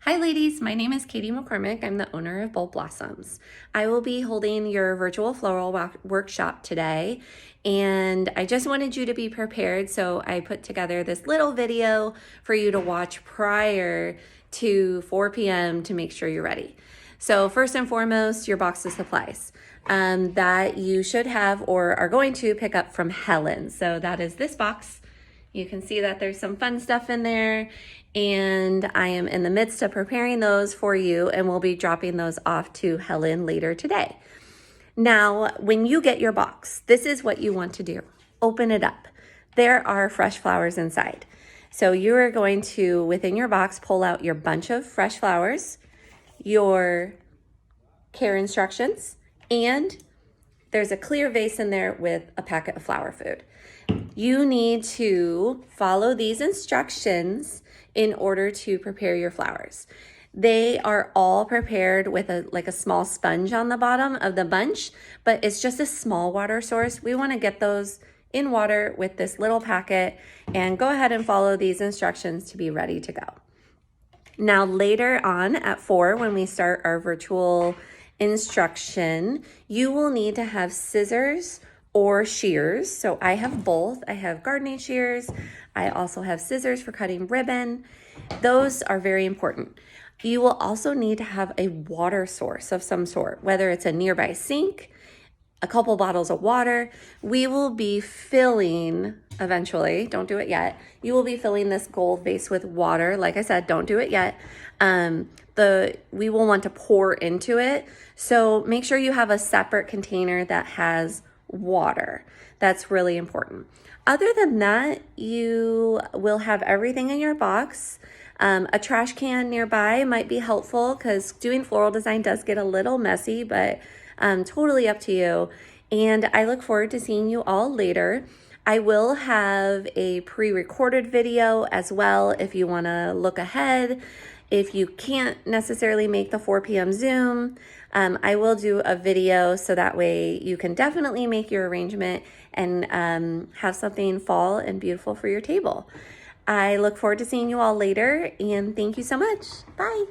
Hi ladies, my name is Katie McCormick. I'm the owner of Bold Blossoms. I will be holding your virtual floral workshop today, and I just wanted you to be prepared, so I put together this little video for you to watch prior to 4 p.m. to make sure you're ready. So first and foremost, your box of supplies that you should have or are going to pick up from Helen. So that is this box. You can see that there's some fun stuff in there, and I am in the midst of preparing those for you, and we'll be dropping those off to Helen later today. Now, when you get your box, this is what you want to do. Open it up. There are fresh flowers inside. So you are going to, within your box, pull out your bunch of fresh flowers, your care instructions, and there's a clear vase in there with a packet of flower food. You need to follow these instructions in order to prepare your flowers. They are all prepared with a small sponge on the bottom of the bunch, but it's just a small water source. We want to get those in water with this little packet, and go ahead and follow these instructions to be ready to go. Now later on at 4, when we start our virtual instruction, you will need to have scissors or shears. So I have both. I have gardening shears. I also have scissors for cutting ribbon. Those are very important. You will also need to have a water source of some sort, whether it's a nearby sink, a couple bottles of water. We will be filling eventually, don't do it yet. You will be filling this gold vase with water. Like I said, don't do it yet. We will want to pour into it. So make sure you have a separate container that has water. That's really important. Other than that, you will have everything in your box. A trash can nearby might be helpful because doing floral design does get a little messy, but totally up to you. And I look forward to seeing you all later. I will have a pre-recorded video as well if you want to look ahead. If you can't necessarily make the 4 p.m. Zoom, I will do a video so that way you can definitely make your arrangement and have something fall and beautiful for your table. I look forward to seeing you all later, and thank you so much. Bye.